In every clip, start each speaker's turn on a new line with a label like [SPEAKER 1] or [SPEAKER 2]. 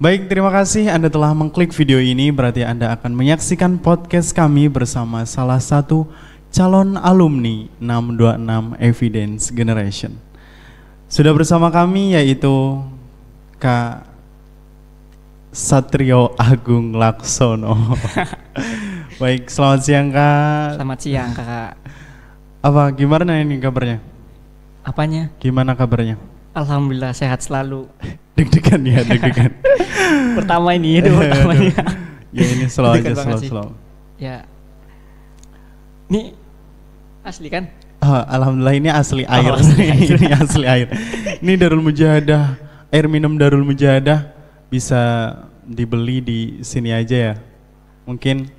[SPEAKER 1] Baik, terima kasih Anda telah mengklik video ini. Berarti Anda akan menyaksikan podcast kami bersama salah satu calon alumni 626 Evidence Generation. Sudah bersama kami yaitu Kak Satrio Agung Laksono. Baik, selamat siang Kak.
[SPEAKER 2] Selamat siang Kakak.
[SPEAKER 1] Apa, gimana ini kabarnya?
[SPEAKER 2] Apanya?
[SPEAKER 1] Gimana kabarnya?
[SPEAKER 2] Alhamdulillah sehat selalu.
[SPEAKER 1] Deg-degan ya, deg-degan.
[SPEAKER 2] Pertama ini, itu pertamanya.
[SPEAKER 1] Ya ini slow aja,
[SPEAKER 2] Deg-degan
[SPEAKER 1] slow.
[SPEAKER 2] Ya. Ini asli kan?
[SPEAKER 1] Alhamdulillah ini asli air.
[SPEAKER 2] asli air.
[SPEAKER 1] Ini asli air. Ini Darul Mujahadah, air minum Darul Mujahadah bisa dibeli di sini aja ya. Mungkin,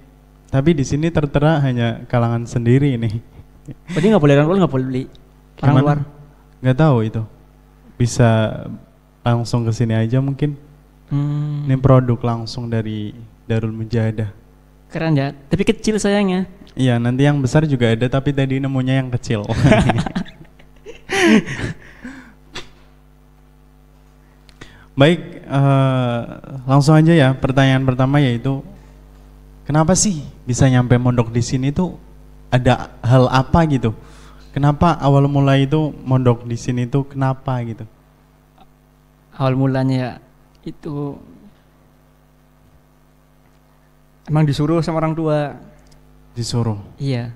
[SPEAKER 1] tapi di sini tertera hanya kalangan sendiri ini.
[SPEAKER 2] Berarti nggak boleh orang luar, nggak boleh beli. Orang luar.
[SPEAKER 1] Nggak tahu itu. Bisa langsung ke sini aja mungkin. Ini produk langsung dari Darul Mujahadah.
[SPEAKER 2] Keren ya, tapi kecil sayangnya.
[SPEAKER 1] Iya, nanti yang besar juga ada, tapi tadi nemunya yang kecil. Baik, langsung aja ya. Pertanyaan pertama yaitu, kenapa sih bisa nyampe mondok di sini tuh? Ada hal apa gitu? Kenapa awal mulai itu mondok di sini tuh kenapa gitu?
[SPEAKER 2] Awal mulanya ya itu emang disuruh sama orang tua.
[SPEAKER 1] Disuruh?
[SPEAKER 2] Iya.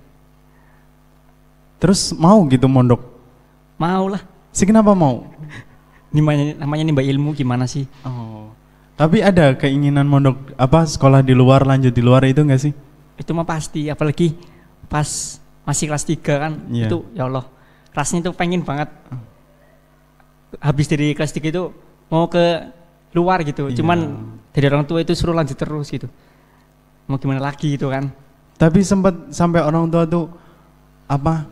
[SPEAKER 1] Terus mau gitu mondok?
[SPEAKER 2] Mau lah.
[SPEAKER 1] Kenapa mau?
[SPEAKER 2] Namanya nimba ilmu gimana sih?
[SPEAKER 1] Oh. Tapi ada keinginan mondok apa sekolah di luar, lanjut di luar itu enggak sih?
[SPEAKER 2] Itu mah pasti, apalagi pas masih kelas 3 kan.
[SPEAKER 1] Yeah.
[SPEAKER 2] Itu ya Allah, kelasnya itu pengen banget. Habis dari kelas 3 itu mau ke luar gitu.
[SPEAKER 1] Yeah.
[SPEAKER 2] Cuman dari orang tua itu suruh lanjut terus gitu. Mau gimana lagi gitu kan.
[SPEAKER 1] Tapi sempat sampai orang tua tuh apa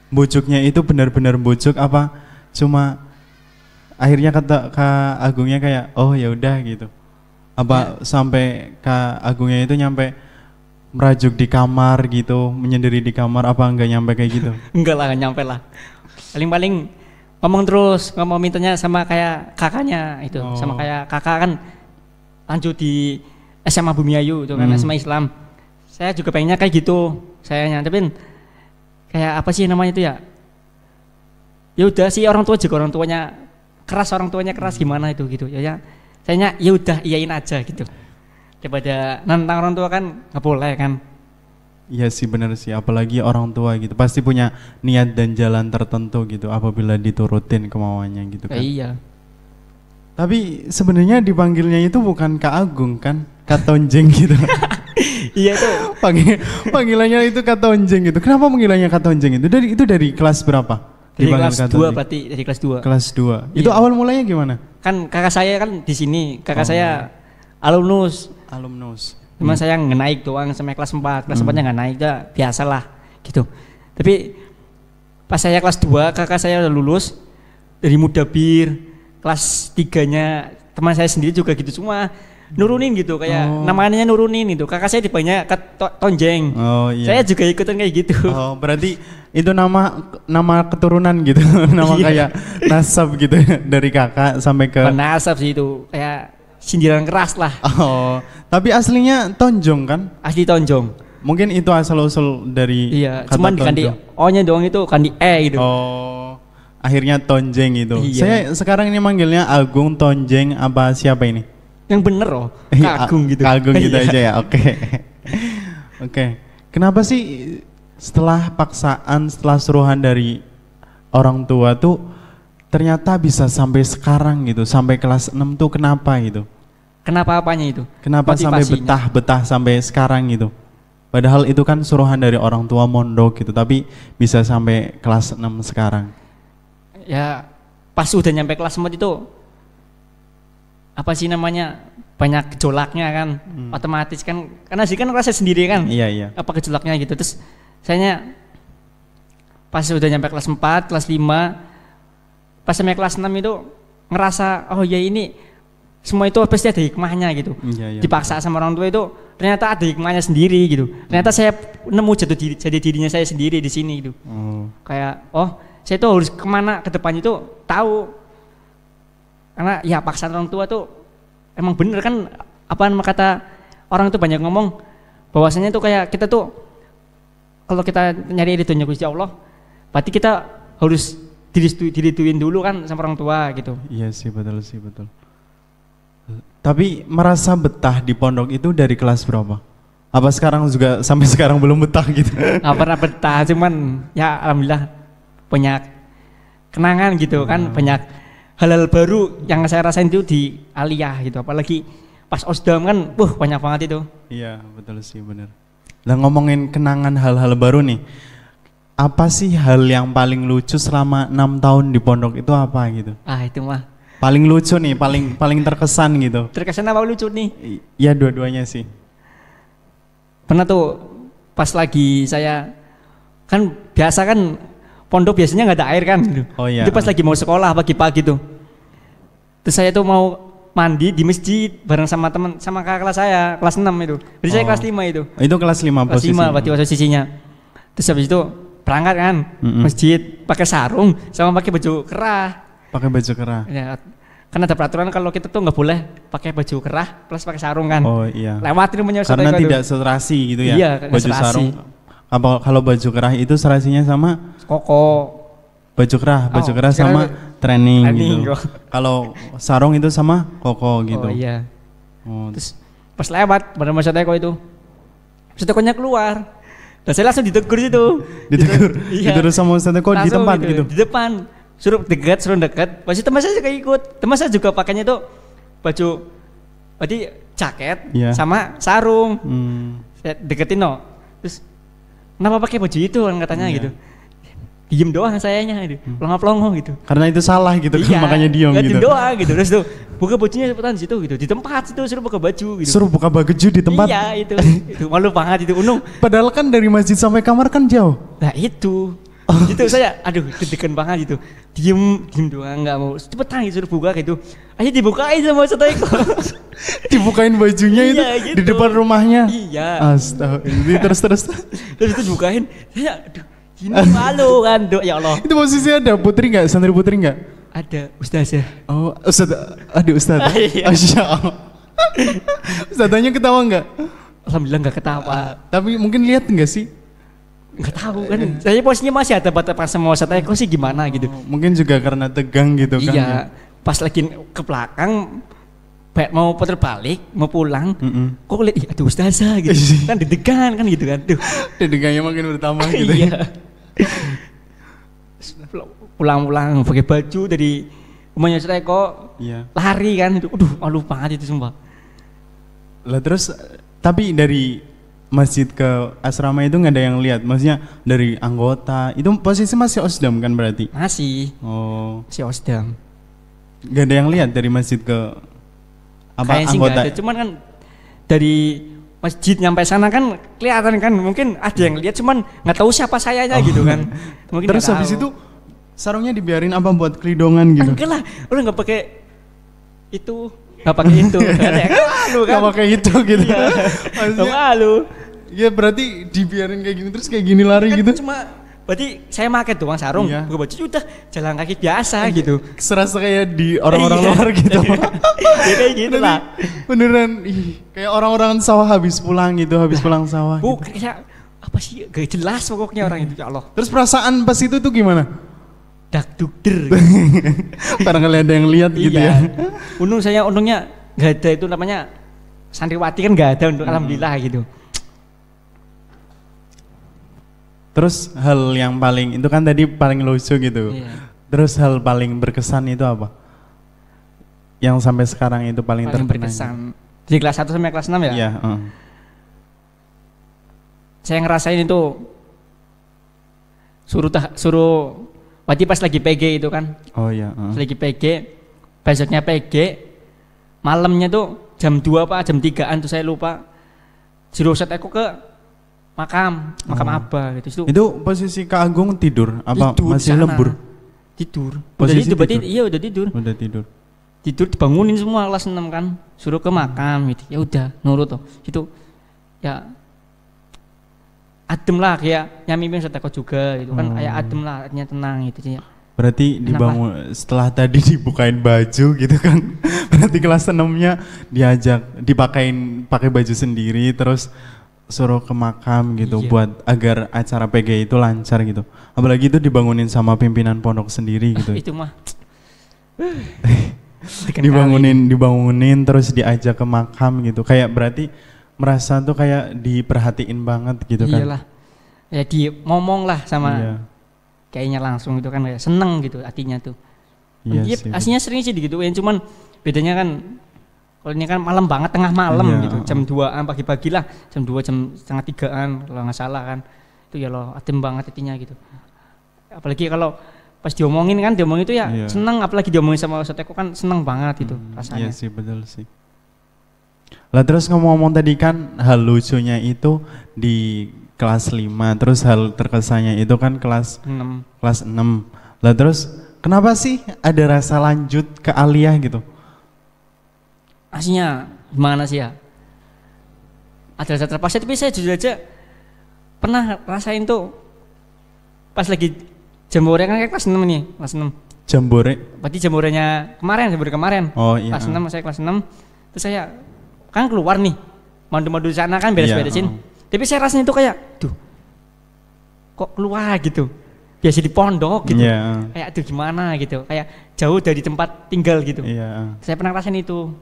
[SPEAKER 1] bujuknya itu benar-benar bujuk apa cuma akhirnya kata Kak Agungnya kayak oh ya udah gitu. Apa sampai Kak Agungnya itu nyampe merajuk di kamar gitu, menyendiri di kamar, apa enggak nyampe kayak gitu?
[SPEAKER 2] Enggak lah, enggak nyampe lah. Paling ngomong terus, ngomong mintanya sama kayak kakaknya itu, sama kayak kakak kan lanjut di SMA Bumiayu itu kan, SMA Islam. Saya juga pengennya kayak gitu, sayanya. Tapi kayak apa sih namanya itu ya? Ya udah sih orang tuanya keras gimana itu gitu. Ya sayanya ya udah iyain aja gitu. Daripada nantang orang tua kan nggak boleh kan.
[SPEAKER 1] Iya sih benar sih, apalagi orang tua gitu pasti punya niat dan jalan tertentu gitu apabila diturutin kemauannya gitu kan.
[SPEAKER 2] Iya.
[SPEAKER 1] Tapi sebenarnya dipanggilnya itu bukan Kak Agung kan, Kak Tonjeng gitu.
[SPEAKER 2] Iya itu.
[SPEAKER 1] Panggilannya itu Kak Tonjeng gitu. Kenapa panggilannya Kak Tonjeng itu? Dari kelas berapa?
[SPEAKER 2] Dari kelas 2 berarti, dari kelas 2.
[SPEAKER 1] Kelas 2.
[SPEAKER 2] Iya.
[SPEAKER 1] Itu awal mulanya gimana?
[SPEAKER 2] Kan kakak saya kan di sini, kakak saya alumnus. Cuma saya nggak naik doang sampai kelas 4. Kelas 4-nya nggak naik, dah biasalah gitu. Tapi pas saya kelas 2, kakak saya udah lulus dari Mudabir. Kelas 3-nya teman saya sendiri juga gitu, cuma nurunin gitu kayak namanya nurunin itu. Kakak saya dipanggilnya Tonjeng.
[SPEAKER 1] Oh iya.
[SPEAKER 2] Saya juga ikutan kayak gitu.
[SPEAKER 1] Oh, berarti itu nama keturunan gitu. Nama kayak nasab gitu dari kakak sampai ke
[SPEAKER 2] nasab sih itu. Kayak sindiran keras lah.
[SPEAKER 1] Oh, tapi aslinya Tonjong kan?
[SPEAKER 2] Asli Tonjong.
[SPEAKER 1] Mungkin itu asal-usul dari
[SPEAKER 2] kata cuman diganti O-nya doang itu kan di E gitu.
[SPEAKER 1] Oh, akhirnya Tonjeng itu.
[SPEAKER 2] Iya.
[SPEAKER 1] Saya sekarang ini manggilnya Agung Tonjeng apa siapa ini?
[SPEAKER 2] Yang bener loh, Kak Agung gitu.
[SPEAKER 1] Kak Agung gitu aja ya, oke. Oke. Kenapa sih setelah paksaan, setelah suruhan dari orang tua tuh ternyata bisa sampai sekarang gitu, sampai kelas 6 tuh kenapa gitu?
[SPEAKER 2] Kenapa apanya itu?
[SPEAKER 1] Kenapa sampai betah sampai sekarang gitu? Padahal itu kan suruhan dari orang tua mondok gitu, tapi bisa sampai kelas 6 sekarang.
[SPEAKER 2] Ya pas udah nyampe kelas 4 itu apa sih namanya banyak gejolaknya kan, otomatis kan karena sih kan rasa sendiri kan.
[SPEAKER 1] Iya.
[SPEAKER 2] Apa gejolaknya gitu, terus saya pas udah nyampe kelas 4, kelas 5 pas sampai kelas 6 itu ngerasa oh ya ini semua itu pasti ada hikmahnya gitu.
[SPEAKER 1] Iya.
[SPEAKER 2] Dipaksa sama orang tua itu ternyata ada hikmahnya sendiri gitu. Ternyata saya nemu jadi dirinya saya sendiri di sini gitu. Kayak oh saya tuh harus kemana ke depan itu tahu. Karena ya paksaan orang tua tuh emang bener kan apa nama kata orang itu banyak ngomong bahwasanya tuh kayak kita tuh kalau kita nyari ridhonya Gusti Allah berarti kita harus diriduin dulu kan sama orang tua gitu.
[SPEAKER 1] Iya sih betul sih betul. Tapi merasa betah di pondok itu dari kelas berapa? Apa sekarang juga sampai sekarang belum betah gitu?
[SPEAKER 2] Nggak pernah betah, cuman ya alhamdulillah banyak kenangan gitu kan, banyak hal-hal baru yang saya rasain itu di aliyah gitu, apalagi pas osdam kan, banyak banget itu.
[SPEAKER 1] Iya betul sih benar. Nah ngomongin kenangan hal-hal baru nih, apa sih hal yang paling lucu selama 6 tahun di pondok itu apa gitu?
[SPEAKER 2] Itu mah
[SPEAKER 1] Paling lucu nih, paling terkesan gitu.
[SPEAKER 2] terkesan apa lucu nih?
[SPEAKER 1] Iya dua-duanya sih.
[SPEAKER 2] Pernah tuh pas lagi saya kan biasa kan pondok biasanya nggak ada air kan gitu.
[SPEAKER 1] Oh iya.
[SPEAKER 2] Itu pas lagi mau sekolah pagi-pagi tuh. Terus saya tuh mau mandi di masjid bareng sama teman sama kakak kelas saya, kelas 6 itu. Jadi saya kelas 5 itu.
[SPEAKER 1] Itu kelas 5
[SPEAKER 2] Kelas
[SPEAKER 1] posisi.
[SPEAKER 2] 5 berarti posisinya. Terus habis itu berangkat kan masjid pakai sarung sama pakai baju kerah.
[SPEAKER 1] Pakai baju kerah.
[SPEAKER 2] Ya, kan ada peraturan kalau kita tuh nggak boleh pakai baju kerah plus pakai sarung kan.
[SPEAKER 1] Oh iya.
[SPEAKER 2] Lewat itu menyusut
[SPEAKER 1] Karena tidak serasi gitu ya.
[SPEAKER 2] Iya,
[SPEAKER 1] baju
[SPEAKER 2] serasi.
[SPEAKER 1] sarung. Apa kalau baju kerah itu serasinya sama
[SPEAKER 2] Koko.
[SPEAKER 1] baju kerah
[SPEAKER 2] Oh,
[SPEAKER 1] sama training gitu.
[SPEAKER 2] kok.
[SPEAKER 1] Kalau sarung itu sama koko gitu.
[SPEAKER 2] Oh iya.
[SPEAKER 1] Oh,
[SPEAKER 2] Terus pas lewat pada Mas Teko itu, Mas Tekonya keluar. Dan saya langsung ditegur itu.
[SPEAKER 1] ditegur,
[SPEAKER 2] Iya.
[SPEAKER 1] ditegur sama Ustaz kok di
[SPEAKER 2] Langsung
[SPEAKER 1] tempat gitu.
[SPEAKER 2] Di depan. Suruh dekat. Pasti teman saya juga ikut. Teman saya juga pakainya tuh baju berarti jaket
[SPEAKER 1] Iya.
[SPEAKER 2] sama sarung.
[SPEAKER 1] Hmm.
[SPEAKER 2] Saya deketin no. Terus kenapa pakai baju itu kan katanya
[SPEAKER 1] Iya.
[SPEAKER 2] gitu. Diem doang sayanya itu. Pelongo-pelongo gitu.
[SPEAKER 1] Karena itu salah gitu kan, makanya diem
[SPEAKER 2] ya,
[SPEAKER 1] gitu.
[SPEAKER 2] diem doang gitu. Terus tuh buka bajunya cepetan di situ gitu. Di tempat situ suruh buka baju gitu.
[SPEAKER 1] Suruh buka baju di tempat.
[SPEAKER 2] Iya itu malu banget itu Unung.
[SPEAKER 1] Padahal kan dari masjid sampai kamar kan jauh.
[SPEAKER 2] Nah itu itu saya aduh deg-degan banget itu. Diem doang nggak mau cepetan gitu suruh buka gitu. Ayo dibukain sama Ustaz Eko.
[SPEAKER 1] Dibukain bajunya itu
[SPEAKER 2] Iya, gitu.
[SPEAKER 1] di depan rumahnya.
[SPEAKER 2] Iya.
[SPEAKER 1] Astaga. Terus.
[SPEAKER 2] Terus itu dibukain. Saya aduh ini malu kan dok ya Allah.
[SPEAKER 1] Itu posisinya ada putri nggak? Santri putri nggak?
[SPEAKER 2] Ada ustazah.
[SPEAKER 1] Oh, Ustaz. Aduh Ustaz.
[SPEAKER 2] Iya.
[SPEAKER 1] Masya Allah. Ustazanya ketawa nggak?
[SPEAKER 2] Alhamdulillah nggak ketawa.
[SPEAKER 1] Tapi mungkin lihat nggak sih?
[SPEAKER 2] Nggak tahu kan. Saya posisinya masih ada pas sama Ustaz Eko sih gimana gitu.
[SPEAKER 1] Mungkin juga karena tegang gitu kan.
[SPEAKER 2] Iya. Pas lagi ke belakang mau putar balik, mau pulang, kok lihat, aduh ustazah gitu, kan deg-degan kan gitu kan, tuh.
[SPEAKER 1] Deg-degannya makin bertambah gitu.
[SPEAKER 2] Iya. Pulang-pulang pakai baju dari rumahnya Ustaz Eko,
[SPEAKER 1] Iya.
[SPEAKER 2] lari kan, itu, malu banget itu sumpah.
[SPEAKER 1] Lah terus tapi dari masjid ke asrama itu nggak ada yang lihat, maksudnya dari anggota itu posisi masih osdam kan berarti?
[SPEAKER 2] Masih,
[SPEAKER 1] Oh,
[SPEAKER 2] si osdam.
[SPEAKER 1] nggak ada yang lihat dari masjid ke apa
[SPEAKER 2] Kayaknya sih nggak
[SPEAKER 1] anggota?
[SPEAKER 2] ada, cuman kan dari masjid nyampe sana kan kelihatan kan, mungkin ada yang lihat, cuman nggak tahu siapa sayanya gitu kan. Mungkin
[SPEAKER 1] Terus
[SPEAKER 2] nggak
[SPEAKER 1] habis
[SPEAKER 2] tahu.
[SPEAKER 1] itu sarungnya dibiarin apa buat kelidongan gitu?
[SPEAKER 2] Enggak lah, udah nggak pakai itu, nggak pakai itu, nggak ada yang malu kan?
[SPEAKER 1] Nggak pakai itu gitu.
[SPEAKER 2] Iya.
[SPEAKER 1] Maksudnya,
[SPEAKER 2] Nggak malu.
[SPEAKER 1] ya berarti dibiarin kayak gini terus kayak gini lari
[SPEAKER 2] Kan
[SPEAKER 1] gitu.
[SPEAKER 2] cuma berarti saya pakai doang sarung,
[SPEAKER 1] Iya.
[SPEAKER 2] buka baju udah jalan kaki biasa gitu.
[SPEAKER 1] Serasa kayak di orang-orang
[SPEAKER 2] Iya.
[SPEAKER 1] luar gitu.
[SPEAKER 2] Ya kayak gitu
[SPEAKER 1] Nanti
[SPEAKER 2] lah.
[SPEAKER 1] beneran kayak orang-orang sawah habis pulang gitu, habis pulang sawah.
[SPEAKER 2] Bu,
[SPEAKER 1] Gitu.
[SPEAKER 2] kayak apa sih? Gak jelas pokoknya orang itu ya Allah.
[SPEAKER 1] Terus perasaan pas itu tuh gimana?
[SPEAKER 2] Dak dugder.
[SPEAKER 1] Barangkali ada yang lihat gitu ya.
[SPEAKER 2] Untungnya nggak ada itu namanya santriwati kan nggak ada untuk alhamdulillah gitu.
[SPEAKER 1] Terus hal yang paling itu kan tadi paling lucu gitu.
[SPEAKER 2] Iya.
[SPEAKER 1] Terus hal paling berkesan itu apa? Yang sampai sekarang itu paling
[SPEAKER 2] Paling
[SPEAKER 1] terkenang.
[SPEAKER 2] berkesan. Di kelas 1 sampai kelas 6 ya?
[SPEAKER 1] Iya,
[SPEAKER 2] Saya ngerasain itu suruh berarti pas lagi PG itu kan.
[SPEAKER 1] Oh iya,
[SPEAKER 2] Pas lagi PG, besoknya PG, malamnya tuh jam 2 apa jam 3-an tuh saya lupa. Suruh Ustaz Eko ke makam Abah gitu.
[SPEAKER 1] Itu posisi Kak Agung tidur apa
[SPEAKER 2] Tidur
[SPEAKER 1] masih
[SPEAKER 2] sana.
[SPEAKER 1] lembur?
[SPEAKER 2] Tidur.
[SPEAKER 1] Posisi
[SPEAKER 2] Udah berarti
[SPEAKER 1] tidur?
[SPEAKER 2] iya udah tidur.
[SPEAKER 1] Udah tidur.
[SPEAKER 2] Tidur dibangunin semua kelas 6 kan. Suruh ke makam gitu. Ya udah nurut tuh. Itu ya adem lah kayak yang mimpin Ustaz Eko juga gitu kan, kayak adem lah, artinya tenang gitu ya.
[SPEAKER 1] Berarti dibangun setelah tadi dibukain baju gitu kan. Berarti kelas 6-nya pakai baju sendiri terus suruh ke makam gitu buat agar acara PG itu lancar gitu. Apalagi itu dibangunin sama pimpinan pondok sendiri gitu.
[SPEAKER 2] Itu mah.
[SPEAKER 1] dibangunin terus diajak ke makam gitu. Kayak berarti merasa tuh kayak diperhatiin banget gitu kan.
[SPEAKER 2] Iyalah. Ya ngomong lah sama kayaknya langsung gitu kan, kayak seneng gitu hatinya tuh. Iya, aslinya sering sih digituin, cuman bedanya kan kalau ini kan malam banget, tengah malam gitu, jam 2-an pagi-pagi lah, jam 2 jam setengah 3-an kalau nggak salah kan. Itu ya loh, adem banget hatinya gitu. Apalagi kalau pas diomongin itu ya seneng, apalagi diomongin sama Ustadz Eko kan seneng banget itu rasanya.
[SPEAKER 1] Iya sih, betul sih. Lah terus ngomong-ngomong tadi kan hal lucunya itu di kelas 5, terus hal terkesannya itu kan kelas 6. Lah terus kenapa sih ada rasa lanjut ke aliyah gitu?
[SPEAKER 2] Aslinya gimana sih ya? Ada rasa terpaksa, tapi saya jujur aja pernah rasain tuh pas lagi jambore kan kayak kelas 6 nih, kelas 6.
[SPEAKER 1] Jambore?
[SPEAKER 2] Berarti jambore kemarin.
[SPEAKER 1] Oh iya.
[SPEAKER 2] Kelas 6, saya kelas 6. Terus saya kan keluar nih, madu-madu di sana kan beres-beresin. Tapi saya rasanya itu kayak, duh, kok keluar gitu. Biasa di pondok gitu. Kayak aduh gimana gitu. Kayak jauh dari tempat tinggal gitu. Saya pernah rasain itu.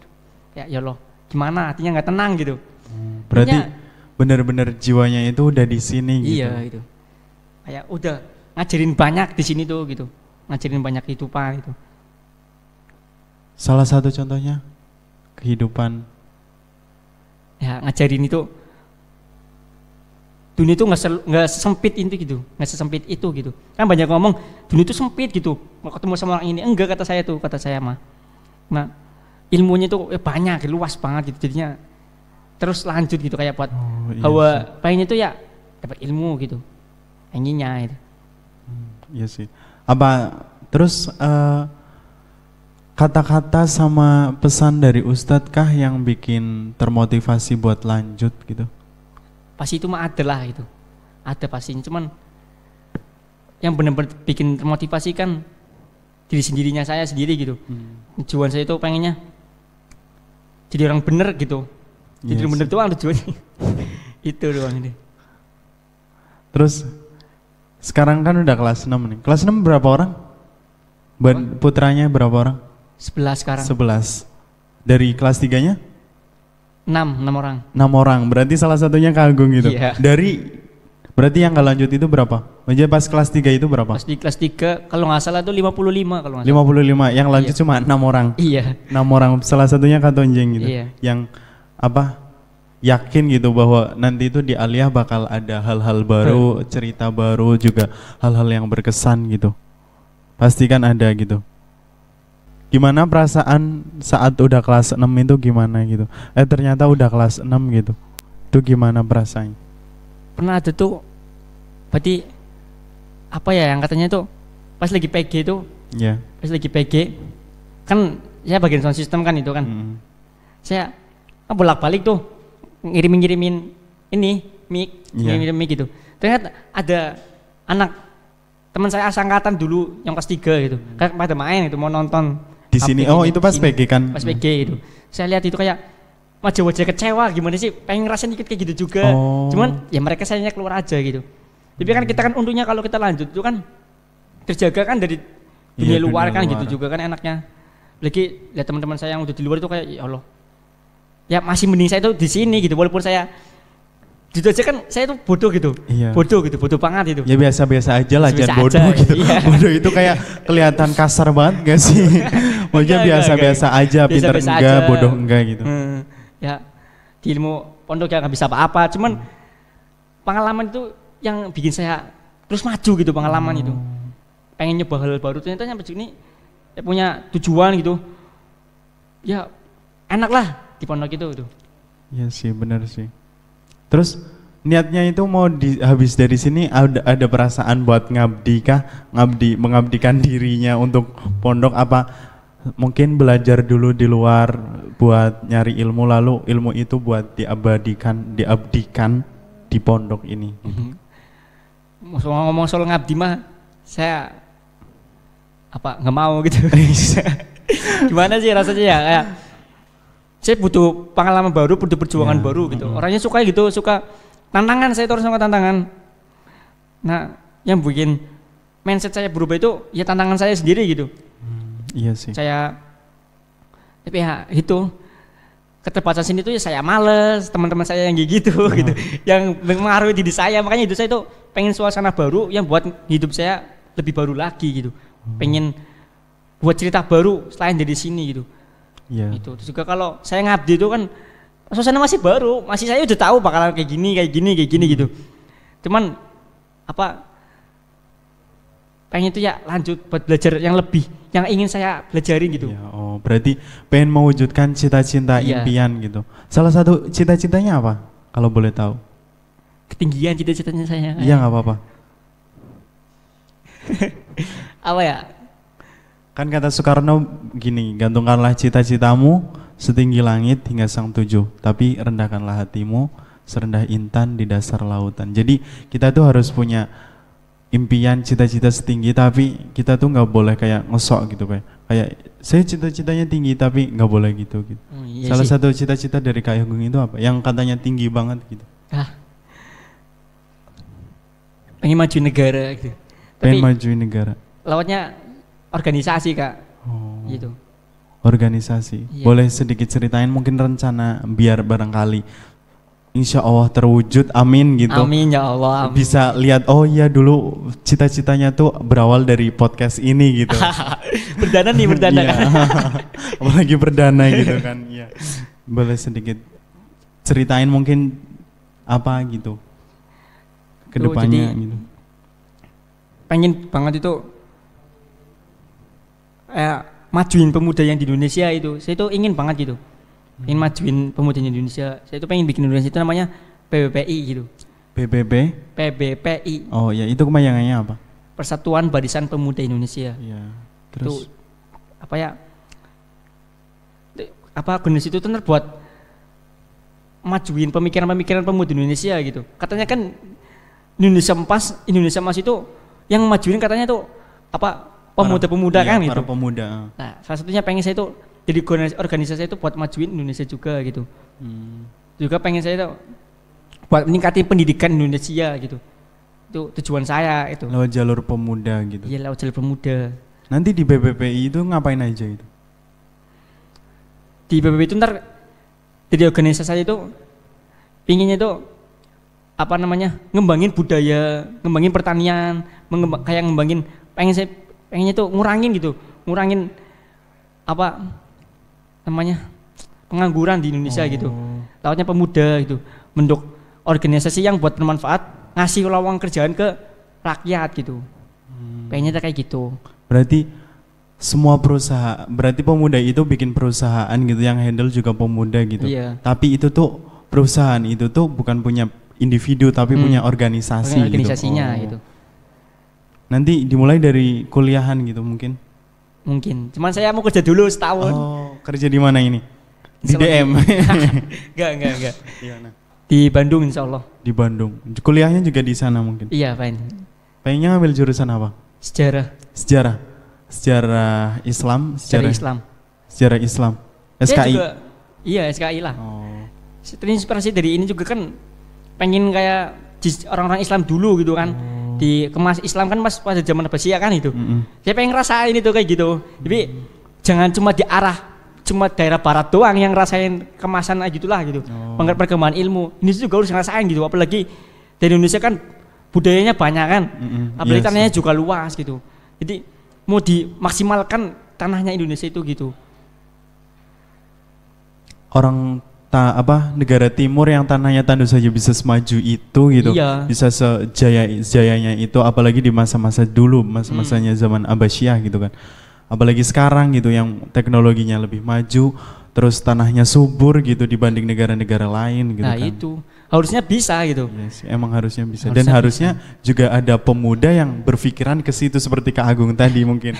[SPEAKER 2] Kayak ya Allah, gimana? Artinya nggak tenang gitu.
[SPEAKER 1] Berarti benar-benar jiwanya itu udah di sini gitu.
[SPEAKER 2] Iya gitu. Kayak udah ngajarin banyak di sini tuh gitu. Ngajarin banyak kehidupan gitu.
[SPEAKER 1] Salah satu contohnya kehidupan.
[SPEAKER 2] Ya ngajarin itu. Dunia itu nggak sempit itu gitu. Kan banyak ngomong dunia itu sempit gitu. Mau ketemu sama orang ini enggak, kata saya mah. Nah ilmunya itu banyak, luas banget gitu. Jadinya terus lanjut gitu kayak buat bahwa pengen itu ya dapat ilmu gitu. Pengennya itu.
[SPEAKER 1] Iya sih. Apa terus kata-kata sama pesan dari Ustadz kah yang bikin termotivasi buat lanjut gitu?
[SPEAKER 2] Pasti itu mah ada lah gitu, ada pastinya, cuman yang benar-benar bikin termotivasi kan diri sendirinya saya sendiri gitu. Tujuan saya itu pengennya jadi orang bener gitu, jadi orang bener doang tujuannya. Itu doang ini.
[SPEAKER 1] Terus sekarang kan udah kelas 6 nih, kelas 6 berapa orang? Putranya berapa orang?
[SPEAKER 2] 11 sekarang.
[SPEAKER 1] 11. Dari kelas 3-nya?
[SPEAKER 2] 6 orang.
[SPEAKER 1] 6 orang, berarti salah satunya Kak Agung gitu. Berarti yang gak lanjut itu berapa? Maksudnya pas kelas 3 itu berapa?
[SPEAKER 2] Pas di kelas 3 kalau gak salah itu 55 kalau gak salah.
[SPEAKER 1] 55, yang lanjut cuma 6 orang.
[SPEAKER 2] Iya.
[SPEAKER 1] 6 orang, salah satunya Kak Tonjeng gitu. Yang yakin gitu bahwa nanti itu di aliyah bakal ada hal-hal baru, cerita baru juga, hal-hal yang berkesan gitu. Pasti kan ada gitu. Gimana perasaan saat udah kelas 6 itu gimana gitu? Ternyata udah kelas 6 gitu. Itu gimana perasaannya?
[SPEAKER 2] Pernah ada tuh, berarti apa ya yang katanya tuh pas lagi PG itu, pas lagi PG kan saya bagian sound system kan itu kan. Saya bolak-balik tuh ngirimin ini mic, ngirimin mic gitu. Ternyata ada anak teman saya asangkatan dulu yang kelas 3 gitu. Kayak pada main itu mau nonton
[SPEAKER 1] di sini. Oh, itu pas PG kan?
[SPEAKER 2] Pas PG itu. Saya lihat itu kayak wajah-wajah kecewa, gimana sih, pengen ngerasain dikit kayak gitu juga. Cuman ya mereka sayangnya keluar aja gitu. Tapi kan kita kan untungnya kalau kita lanjut itu kan terjaga kan dari dunia luar kan gitu juga kan enaknya. Lagi lihat teman-teman saya yang udah di luar itu kayak ya Allah. Ya masih mending saya itu di sini gitu, walaupun saya gitu aja kan saya tuh bodoh gitu. Bodoh banget itu.
[SPEAKER 1] Ya biasa-biasa aja lah, jangan bodoh aja, gitu. Bodoh itu kayak kelihatan kasar banget gak sih? Maksudnya biasa-biasa aja, pintar enggak, bodoh enggak gitu.
[SPEAKER 2] Ya di ilmu pondok ya gak bisa apa-apa, cuman pengalaman itu yang bikin saya terus maju gitu, pengalaman itu. Pengen nyoba hal baru, ternyata sampai sini ya punya tujuan gitu. Ya enak lah di pondok itu.
[SPEAKER 1] Iya sih, benar sih. Terus niatnya itu mau habis dari sini ada perasaan buat ngabdi kah? Mengabdikan dirinya untuk pondok, apa mungkin belajar dulu di luar buat nyari ilmu, lalu ilmu itu buat diabadikan di pondok ini.
[SPEAKER 2] Ngomong soal ngabdi mah saya nggak mau gitu. Gimana sih rasanya ya, kayak saya butuh pengalaman baru, butuh perjuangan baru gitu. Orangnya suka gitu, suka tantangan, saya itu harus suka tantangan. Nah, yang bikin mindset saya berubah itu ya tantangan saya sendiri gitu.
[SPEAKER 1] Iya sih.
[SPEAKER 2] Tapi ya itu keterbatasan itu ya saya males, teman-teman saya yang gitu gitu, yang mengaruhi diri saya. Makanya itu saya itu pengen suasana baru yang buat hidup saya lebih baru lagi gitu. Pengen buat cerita baru selain dari sini gitu.
[SPEAKER 1] Iya.
[SPEAKER 2] Itu terus juga kalau saya ngabdi itu kan suasana masih baru, masih saya udah tahu bakalan kayak gini gitu. Cuman pengen itu ya lanjut buat belajar yang lebih, yang ingin saya pelajarin gitu.
[SPEAKER 1] Ya, berarti pengen mewujudkan cita-cita impian gitu. Salah satu cita-citanya apa? Kalau boleh tahu.
[SPEAKER 2] Ketinggian cita-citanya saya.
[SPEAKER 1] Iya nggak apa-apa.
[SPEAKER 2] Apa ya?
[SPEAKER 1] Kan kata Soekarno gini, gantungkanlah cita-citamu setinggi langit hingga sang tujuh, tapi rendahkanlah hatimu serendah intan di dasar lautan. Jadi kita tuh harus punya impian, cita-cita setinggi, tapi kita tuh nggak boleh kayak ngesok gitu, kayak saya cita-citanya tinggi tapi nggak boleh gitu.
[SPEAKER 2] Iya
[SPEAKER 1] Salah
[SPEAKER 2] sih.
[SPEAKER 1] satu cita-cita dari Kak Agung itu apa? Yang katanya tinggi banget gitu.
[SPEAKER 2] Pengen maju negara gitu.
[SPEAKER 1] Pengen
[SPEAKER 2] Tapi
[SPEAKER 1] majuin negara.
[SPEAKER 2] lewatnya organisasi Kak. Gitu.
[SPEAKER 1] Organisasi.
[SPEAKER 2] Iya.
[SPEAKER 1] Boleh sedikit ceritain mungkin rencana biar barangkali insya Allah terwujud, amin gitu.
[SPEAKER 2] Amin ya Allah. Amin.
[SPEAKER 1] Bisa lihat, oh iya dulu cita-citanya tuh berawal dari podcast ini gitu.
[SPEAKER 2] Berdana nih.
[SPEAKER 1] Iya. Apalagi perdana gitu kan. Iya. Boleh sedikit ceritain mungkin apa gitu kedepannya
[SPEAKER 2] jadi,
[SPEAKER 1] gitu.
[SPEAKER 2] Pengen banget itu majuin pemuda yang di Indonesia itu. Saya itu ingin banget gitu. Ingin majuin pemuda di Indonesia. Saya itu pengen bikin Indonesia itu namanya PBPI gitu. PBPI.
[SPEAKER 1] Oh ya, itu kemayangannya apa?
[SPEAKER 2] Persatuan Barisan Pemuda Indonesia.
[SPEAKER 1] Iya. Terus
[SPEAKER 2] Itu organisasi itu terbuat majuin pemikiran-pemikiran pemuda Indonesia gitu. Katanya kan Indonesia Emas itu yang majuin katanya tuh pemuda-pemuda kan gitu.
[SPEAKER 1] Para pemuda.
[SPEAKER 2] Nah, salah satunya pengen saya itu jadi organisasi itu buat majuin Indonesia juga gitu. Juga pengen saya itu buat meningkatin pendidikan Indonesia gitu. Itu tujuan saya itu.
[SPEAKER 1] Lewat jalur pemuda gitu.
[SPEAKER 2] Iya, lewat jalur pemuda.
[SPEAKER 1] Nanti di BPPI itu ngapain aja itu?
[SPEAKER 2] Di BPPI itu ntar jadi organisasi saya itu pinginnya itu ngembangin budaya, ngembangin pertanian, kayak ngembangin pengennya itu ngurangin pengangguran di Indonesia gitu. Lewatnya pemuda gitu, bentuk organisasi yang buat bermanfaat, ngasih lowongan kerjaan ke rakyat gitu. Pengennya kayak gitu.
[SPEAKER 1] Berarti semua perusahaan, berarti pemuda itu bikin perusahaan gitu yang handle juga pemuda gitu.
[SPEAKER 2] Iya.
[SPEAKER 1] Tapi itu tuh perusahaan itu tuh bukan punya individu tapi punya organisasi
[SPEAKER 2] organisasinya
[SPEAKER 1] gitu.
[SPEAKER 2] gitu.
[SPEAKER 1] Nanti dimulai dari kuliahan gitu mungkin.
[SPEAKER 2] Mungkin. Cuman saya mau kerja dulu setahun.
[SPEAKER 1] Oh, kerja di mana ini? Di DM.
[SPEAKER 2] Enggak.
[SPEAKER 1] Iya, nah.
[SPEAKER 2] Di Bandung insyaallah.
[SPEAKER 1] Di Bandung. Kuliahnya juga di sana mungkin.
[SPEAKER 2] Iya, Pak.
[SPEAKER 1] Pengennya ngambil jurusan apa?
[SPEAKER 2] Sejarah
[SPEAKER 1] Islam,
[SPEAKER 2] Islam.
[SPEAKER 1] Sejarah Islam. SKI.
[SPEAKER 2] Iya, SKI lah.
[SPEAKER 1] Oh.
[SPEAKER 2] Terinspirasi dari ini juga kan pengen kayak orang-orang Islam dulu gitu kan. Di kemas Islam kan pas pada zaman Abbasiyah kan itu. Saya pengen ngerasain itu kayak gitu. Tapi jangan cuma cuma daerah barat doang yang ngerasain kemasan aja gitulah gitu. Perkembangan ilmu. Ini juga harus ngerasain gitu. Apalagi dari Indonesia kan budayanya banyak kan. Apalagi tanahnya juga luas gitu. Jadi mau dimaksimalkan tanahnya Indonesia itu gitu.
[SPEAKER 1] Negara timur yang tanahnya tentu saja bisa semaju itu gitu.
[SPEAKER 2] Iya.
[SPEAKER 1] Bisa sejaya-jayanya itu, apalagi di masa-masa dulu, masa-masanya zaman Abbasiyah gitu kan. Apalagi sekarang gitu yang teknologinya lebih maju, terus tanahnya subur gitu dibanding negara-negara lain gitu
[SPEAKER 2] Nah
[SPEAKER 1] kan.
[SPEAKER 2] itu harusnya bisa gitu.
[SPEAKER 1] Yes, emang harusnya bisa. Dan harusnya juga ada pemuda yang berpikiran ke situ seperti Kak Agung tadi mungkin.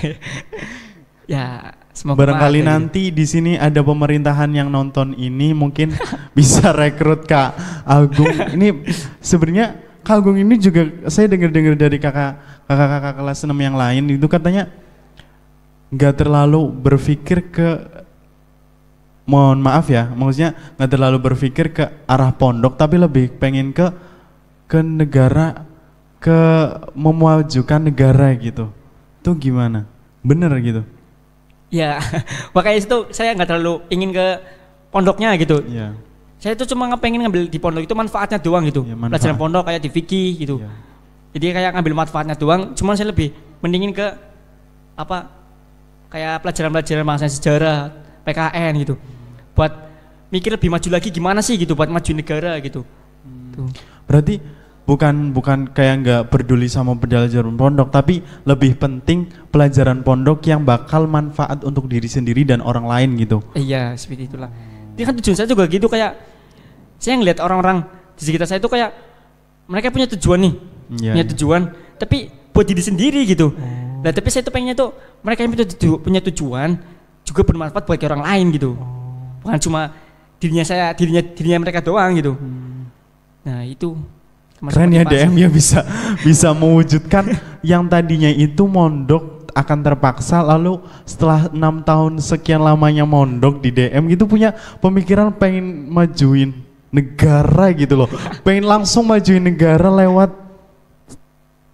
[SPEAKER 2] Ya, semoga
[SPEAKER 1] barangkali nanti di sini ada pemerintahan yang nonton ini mungkin bisa rekrut Kak Agung. Ini sebenarnya Kak Agung ini juga saya dengar-dengar dari kakak kelas 6 yang lain itu katanya nggak terlalu berpikir ke, mohon maaf ya, maksudnya nggak terlalu berpikir ke arah pondok, tapi lebih pengen ke negara, ke memajukan negara gitu. Itu gimana? Bener gitu?
[SPEAKER 2] Ya, makanya itu saya nggak terlalu ingin ke pondoknya gitu.
[SPEAKER 1] Iya.
[SPEAKER 2] Saya itu cuma pengen ngambil di pondok itu manfaatnya doang gitu.
[SPEAKER 1] Ya, manfaat.
[SPEAKER 2] Pelajaran pondok kayak di fikih gitu.
[SPEAKER 1] Iya.
[SPEAKER 2] Jadi kayak ngambil manfaatnya doang. Cuman saya lebih mendingin ke apa? Kayak pelajaran-pelajaran bangsa sejarah, PKN gitu. Buat mikir lebih maju lagi gimana sih gitu buat maju negara gitu. Tuh.
[SPEAKER 1] Berarti bukan kayak nggak peduli sama pelajaran pondok, tapi lebih penting pelajaran pondok yang bakal manfaat untuk diri sendiri dan orang lain gitu.
[SPEAKER 2] Iya, seperti itulah. Ini kan tujuan saya juga gitu, kayak saya ngeliat orang-orang di sekitar saya itu kayak mereka punya tujuan nih, punya tujuan, tapi buat diri sendiri gitu. Nah, tapi saya tuh pengennya tuh mereka yang punya tujuan juga bermanfaat buat orang lain gitu. Bukan cuma dirinya mereka doang gitu. Nah, itu
[SPEAKER 1] keren ya DM ya, bisa mewujudkan yang tadinya itu mondok akan terpaksa, lalu setelah 6 tahun sekian lamanya mondok di DM gitu punya pemikiran pengen majuin negara gitu loh. Pengen langsung majuin negara lewat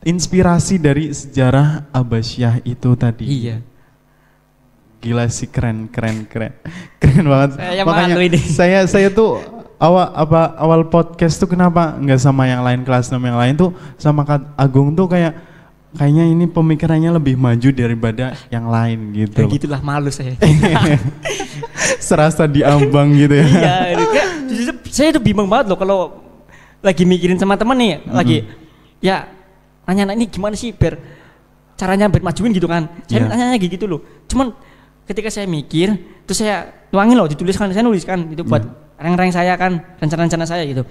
[SPEAKER 1] inspirasi dari sejarah Abbasiyah itu tadi.
[SPEAKER 2] Iya.
[SPEAKER 1] Gila sih, keren banget. Makanya saya tuh awal podcast tuh kenapa nggak sama yang lain, kelas 6 yang lain tuh sama Kak Agung tuh kayaknya ini pemikirannya lebih maju daripada yang lain gitu.
[SPEAKER 2] Ya gitulah, malu saya.
[SPEAKER 1] Serasa diambang gitu ya.
[SPEAKER 2] Iya, saya tuh bingung banget loh kalau lagi mikirin sama teman nih, lagi ya nanya ini gimana sih biar caranya bermajuin gitu kan. Saya nanya gitu loh. Cuman ketika saya mikir, terus saya nuangin loh, saya nuliskan itu buat rank-rank saya kan, rencana-rencana saya gitu.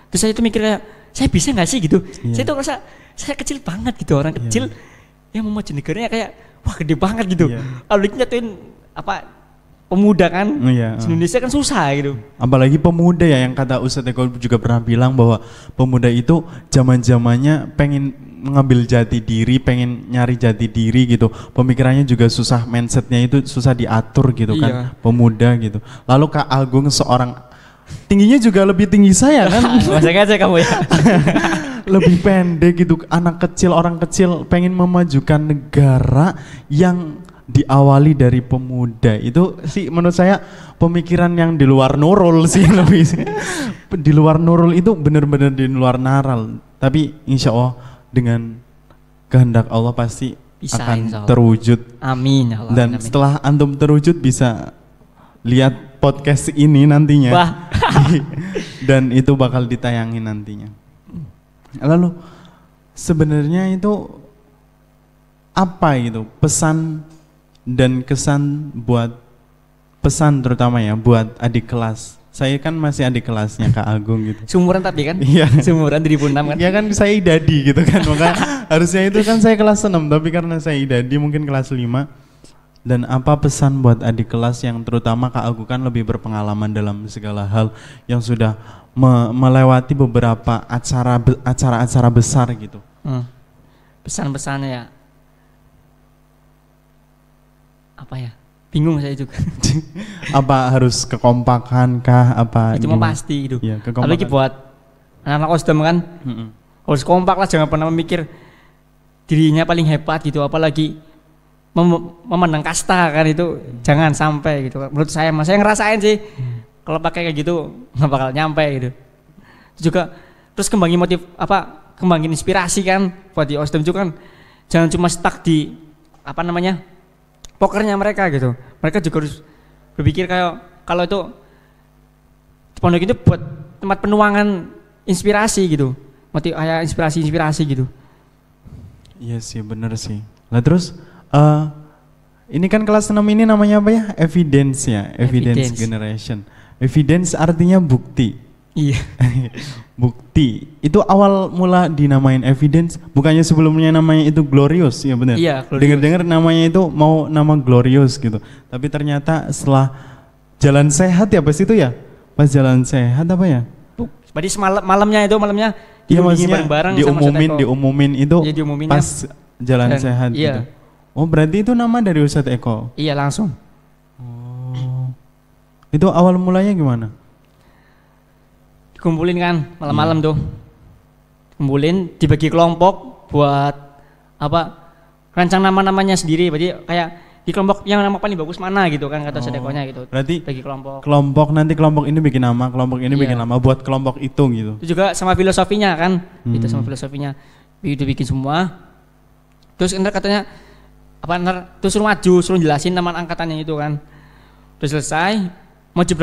[SPEAKER 2] Terus saya itu mikir kayak, saya bisa nggak sih gitu? Saya tuh rasa saya kecil banget gitu, orang kecil yang mau maju negaranya kayak wah gede banget gitu. Kalau nyatuin apa pemuda kan, Indonesia kan susah gitu.
[SPEAKER 1] Apalagi pemuda ya, yang kata Ustadz Eko juga pernah bilang bahwa pemuda itu zaman-zamannya pengen mengambil jati diri, pengen nyari jati diri gitu. Pemikirannya juga susah, mindsetnya itu susah diatur gitu kan, pemuda gitu. Lalu Kak Agung seorang tingginya juga lebih tinggi saya kan.
[SPEAKER 2] Masa aja kamu ya.
[SPEAKER 1] Lebih pendek gitu, anak kecil, orang kecil pengen memajukan negara yang diawali dari pemuda. Itu sih menurut saya pemikiran yang di luar Nurul sih lebih. Di luar Nurul itu benar-benar di luar naral. Tapi insya Allah dengan kehendak Allah pasti bisa, akan terwujud.
[SPEAKER 2] Amin. Allah,
[SPEAKER 1] dan amin. Setelah antum terwujud bisa lihat podcast ini nantinya. Dan itu bakal ditayangin nantinya. Lalu sebenarnya itu apa gitu pesan dan kesan buat pesan terutama ya buat adik kelas. Saya kan masih adik kelasnya Kak Agung gitu.
[SPEAKER 2] Seumuran tapi kan?
[SPEAKER 1] Iya.
[SPEAKER 2] Seumuran 2006 kan?
[SPEAKER 1] Ya kan saya idadi gitu kan. Maka harusnya itu kan saya kelas 6, tapi karena saya idadi mungkin kelas 5. Dan apa pesan buat adik kelas yang terutama Kak Agung kan lebih berpengalaman dalam segala hal, yang sudah melewati beberapa acara-acara besar gitu.
[SPEAKER 2] Pesan-pesannya ya apa ya? Bingung saya juga.
[SPEAKER 1] Apa harus kekompakan kah? Apa
[SPEAKER 2] itu mah pasti gitu.
[SPEAKER 1] Ya,
[SPEAKER 2] apalagi buat anak-anak Osdam kan, harus kompak lah, jangan pernah memikir dirinya paling hebat gitu, apalagi memandang kasta kan, itu jangan sampai gitu. Menurut saya ngerasain sih kalau pakai kayak gitu nggak bakal nyampe gitu. Juga terus kembangin inspirasi kan buat di Osdam juga kan, jangan cuma stuck di pokernya mereka gitu. Mereka juga harus berpikir kayak kalau itu pondok itu buat tempat penuangan inspirasi gitu, kayak inspirasi gitu.
[SPEAKER 1] Iya sih, bener sih. Lah terus ini kan kelas 6 ini namanya apa ya? Evidence ya, evidence generation. Evidence artinya bukti.
[SPEAKER 2] Iya.
[SPEAKER 1] Bukti. Itu awal mula dinamain evidence, bukannya sebelumnya namanya itu glorious, ya benar?
[SPEAKER 2] Iya,
[SPEAKER 1] dengar-dengar namanya itu mau nama glorious gitu. Tapi ternyata setelah jalan sehat ya pas itu ya? Pas jalan sehat apa ya?
[SPEAKER 2] Berarti malamnya
[SPEAKER 1] iya, maksudnya diumumin itu ya, pas jalan sehat
[SPEAKER 2] iya.
[SPEAKER 1] gitu. Oh, berarti itu nama dari Ustadz Eko.
[SPEAKER 2] Iya langsung.
[SPEAKER 1] Oh. Itu awal mulanya gimana?
[SPEAKER 2] Dikumpulin kan malam-malam tuh. Kumpulin, dibagi kelompok buat apa? Rancang nama-namanya sendiri. Berarti kayak di kelompok yang nama paling bagus mana gitu kan kata Sedekonya gitu.
[SPEAKER 1] Berarti
[SPEAKER 2] bagi kelompok.
[SPEAKER 1] Nanti kelompok ini bikin nama, kelompok ini bikin nama buat kelompok itu gitu.
[SPEAKER 2] Itu juga sama filosofinya kan. Itu sama filosofinya. Itu bikin semua. Terus ntar katanya apa ntar terus suruh maju, suruh jelasin nama angkatannya itu kan. Terus selesai, maju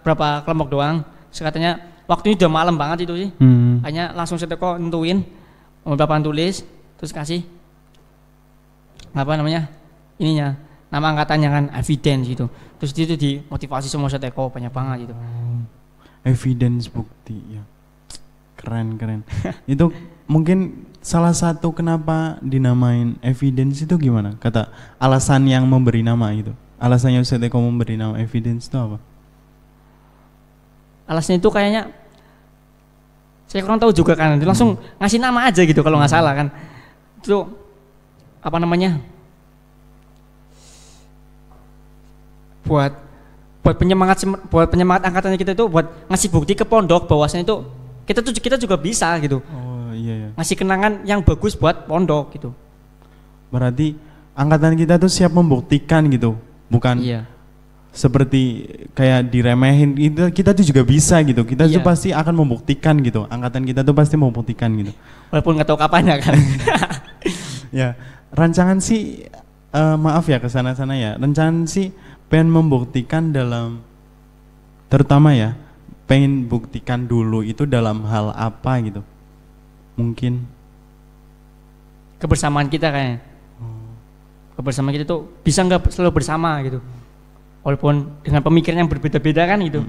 [SPEAKER 2] berapa kelompok doang. Terus katanya waktunya udah malam banget itu sih. Hanya langsung Sedeko nentuin beberapa tulis, terus kasih apa namanya? Ininya, nama angkatannya kan evidence gitu. Terus itu dimotivasi semua Sedeko banyak banget gitu.
[SPEAKER 1] Evidence bukti ya. Keren. Itu mungkin salah satu kenapa dinamain evidence itu gimana? Kata alasan yang memberi nama itu. Alasannya Ustadz Eko memberi nama evidence itu apa?
[SPEAKER 2] Alasannya itu kayaknya saya kurang tahu juga kan. Itu langsung ngasih nama aja gitu kalau nggak salah kan. Itu apa namanya? Buat penyemangat angkatannya kita itu buat ngasih bukti ke pondok bahwasanya itu kita juga bisa gitu.
[SPEAKER 1] Oh iya.
[SPEAKER 2] Ngasih kenangan yang bagus buat pondok gitu.
[SPEAKER 1] Berarti angkatan kita tuh siap membuktikan gitu, bukan seperti kayak diremehin. Kita tuh juga bisa gitu. Kita tuh pasti akan membuktikan gitu. Angkatan kita tuh pasti membuktikan gitu.
[SPEAKER 2] Walaupun nggak tahu kapan ya kan.
[SPEAKER 1] Ya, rancangan sih maaf ya kesana-sana ya. Rancangan sih pengen membuktikan dalam, terutama ya, pengen buktikan dulu itu dalam hal apa gitu. Mungkin
[SPEAKER 2] kebersamaan kita kayaknya. Kebersamaan kita tuh bisa nggak selalu bersama gitu. Walaupun dengan pemikiran yang berbeda-beda kan gitu.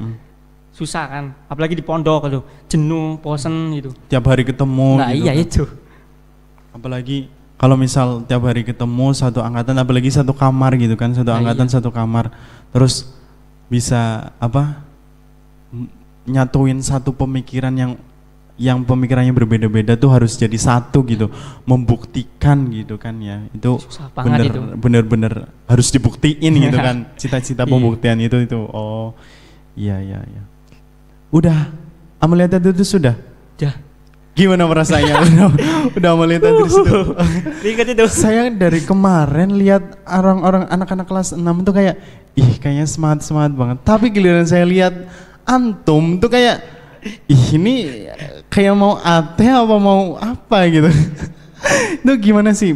[SPEAKER 2] Susah kan, apalagi di pondok gitu. Jenuh, bosen gitu.
[SPEAKER 1] Tiap hari ketemu
[SPEAKER 2] nah,
[SPEAKER 1] gitu.
[SPEAKER 2] Iya kan. Itu.
[SPEAKER 1] Apalagi kalau misal tiap hari ketemu satu angkatan, apalagi satu kamar gitu kan, satu angkatan satu kamar, terus bisa apa nyatuin satu pemikiran yang pemikirannya berbeda-beda tuh harus jadi satu gitu, membuktikan gitu kan ya, itu bener-bener harus dibuktiin gitu kan, cita-cita pembuktian itu. Oh iya. Udah Amelia itu sudah? Gimana perasaannya? udah melihat dari situ.
[SPEAKER 2] Lihat itu.
[SPEAKER 1] Saya dari kemarin lihat orang-orang anak-anak kelas 6 itu kayak kayaknya semangat banget. Tapi giliran saya lihat antum tuh kayak ini kayak mau AT apa mau apa gitu. Itu gimana sih?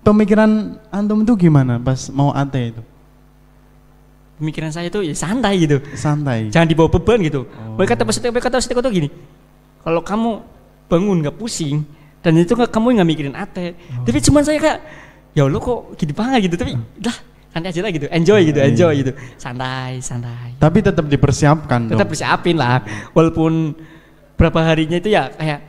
[SPEAKER 1] Pemikiran antum tuh gimana pas mau AT itu?
[SPEAKER 2] Pemikiran saya tuh ya santai gitu.
[SPEAKER 1] Santai.
[SPEAKER 2] Jangan dibawa beban gitu. Mereka kata tuh gini. Kalau kamu bangun nggak pusing dan itu kamu nggak mikirin AT, tapi cuman saya kayak ya Allah kok gini banget gitu, tapi udah santai aja lah gitu, enjoy gitu, santai.
[SPEAKER 1] Tapi tetap dipersiapkan.
[SPEAKER 2] Tetap disiapin lah, walaupun berapa harinya itu ya kayak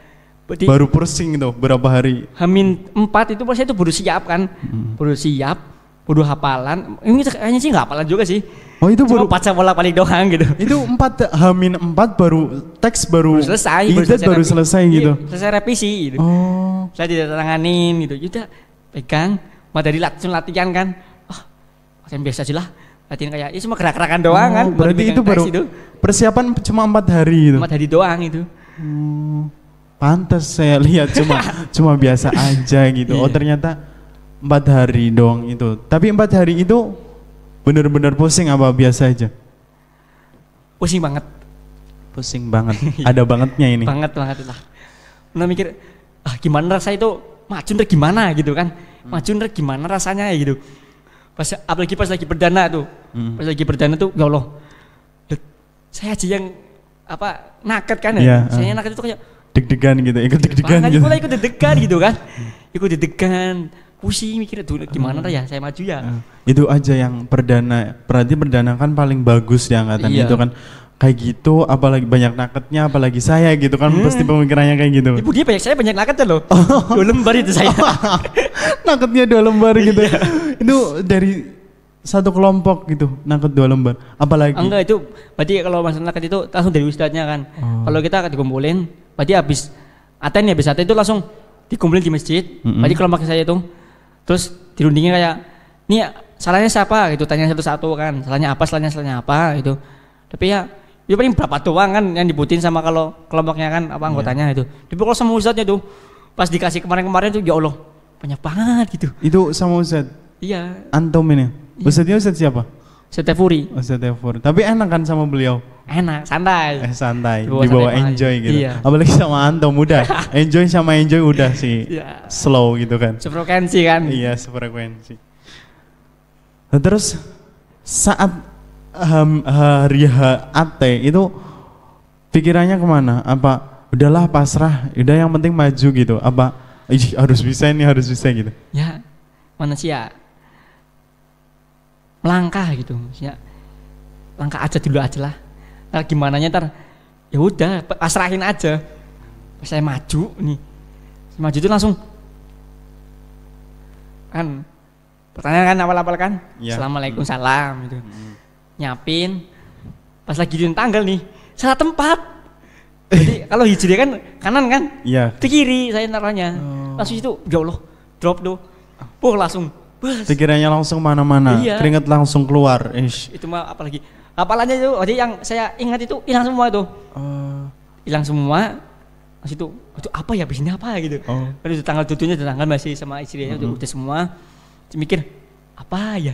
[SPEAKER 1] baru pusing itu berapa hari.
[SPEAKER 2] H-4 itu saya itu baru siap kan, baru hafalan. Ini kayaknya sih nggak hafalan juga sih.
[SPEAKER 1] Oh itu
[SPEAKER 2] cuma baca bola paling doang gitu.
[SPEAKER 1] Itu H-4 baru teks baru
[SPEAKER 2] selesai
[SPEAKER 1] gitu.
[SPEAKER 2] Selesai revisi gitu.
[SPEAKER 1] Oh.
[SPEAKER 2] Saya ditanganin gitu. Udah pegang, materi langsung latihan kan. Latihan biasa aja lah. Latihan kayak cuma gerak-gerakan doang kan.
[SPEAKER 1] Berarti itu baru persiapan cuma 4 hari gitu.
[SPEAKER 2] 4 hari doang itu.
[SPEAKER 1] Pantas saya lihat cuma biasa aja gitu. Oh ternyata 4 hari doang itu. Tapi 4 hari itu bener-bener pusing apa biasa aja?
[SPEAKER 2] Pusing banget. Ada bangetnya ini. Banget lah. Udah mikir, gimana rasanya itu maju ntar gimana gitu kan? Maju ntar gimana rasanya ya gitu. Apalagi pas lagi perdana tuh. Pas lagi perdana tuh, ya Allah. Saya aja yang naket kan ya. Saya naket itu kayak
[SPEAKER 1] deg-degan gitu, ikut deg-degan gitu.
[SPEAKER 2] Ikut deg-degan gitu kan. Ikut deg-degan. Pusing mikir tuh gimana ya saya maju ya.
[SPEAKER 1] Itu aja yang perdana. Berarti perdana kan paling bagus di angkatan itu kan. Kayak gitu, apalagi banyak naketnya, apalagi saya gitu kan, pasti pemikirannya kayak gitu.
[SPEAKER 2] Ibu dia saya banyak naketnya loh. 2 lembar itu saya.
[SPEAKER 1] Naketnya 2 lembar gitu. Itu dari satu kelompok gitu, naket 2 lembar. Apalagi?
[SPEAKER 2] Enggak, itu berarti kalau masalah naket itu langsung dari ustadznya kan. Kalau kita dikumpulin, berarti habis ATN itu langsung dikumpulin di masjid. Berarti kelompok saya itu. Terus dirundingin kayak, nih salahnya siapa gitu, tanya satu-satu kan, salahnya apa gitu. Tapi ya paling berapa doang kan yang dibutuhin sama kalau kelompoknya kan apa anggotanya itu. Dipukul sama ustadznya tuh. Pas dikasih kemarin-kemarin tuh ya Allah banyak banget gitu.
[SPEAKER 1] Itu sama Ustadz?
[SPEAKER 2] Iya.
[SPEAKER 1] Antum ini?
[SPEAKER 2] Iya.
[SPEAKER 1] Ustadznya Ustadz siapa?
[SPEAKER 2] Setefuri.
[SPEAKER 1] Ustadz Tefur. Tapi enak kan sama beliau?
[SPEAKER 2] Enak, santai.
[SPEAKER 1] Santai,
[SPEAKER 2] Dibawa
[SPEAKER 1] dibawa
[SPEAKER 2] santai
[SPEAKER 1] enjoy
[SPEAKER 2] banget.
[SPEAKER 1] gitu.
[SPEAKER 2] Iya.
[SPEAKER 1] Apalagi sama Antum udah, enjoy sama enjoy udah sih
[SPEAKER 2] Iya.
[SPEAKER 1] slow gitu kan.
[SPEAKER 2] Sefrekuensi kan.
[SPEAKER 1] Iya, sefrekuensi. Nah, terus saat hari HAT itu pikirannya kemana? Apa udahlah pasrah, udah yang penting maju gitu? Apa harus bisa gitu?
[SPEAKER 2] Ya, mana sih ya? Melangkah gitu, ya. Langkah aja dulu aja lah. Nah, gimana ntar? Ya udah, pasrahin aja. Pas saya maju nih, maju itu langsung kan pertanyaan kan awal-awal kan,
[SPEAKER 1] ya.
[SPEAKER 2] Assalamualaikum salam gitu. Nyapin, pas lagi di tanggal nih, salah tempat. Jadi kalau hijri kan kanan kan,
[SPEAKER 1] Iya.
[SPEAKER 2] di kiri saya naruhnya. Langsung itu, ya Allah, drop tuh, langsung. Bas.
[SPEAKER 1] Pikirannya langsung mana-mana,
[SPEAKER 2] Iya.
[SPEAKER 1] keringet langsung keluar. Ish.
[SPEAKER 2] Itu mah apalagi, apalanya itu, jadi yang saya ingat itu hilang semua itu, hilang semua. Pas itu apa ya, bisnisnya apa gitu. Kalau itu tanggal tujuhnya, tanggal masih sama istrinya udah semua. Saya mikir apa ya,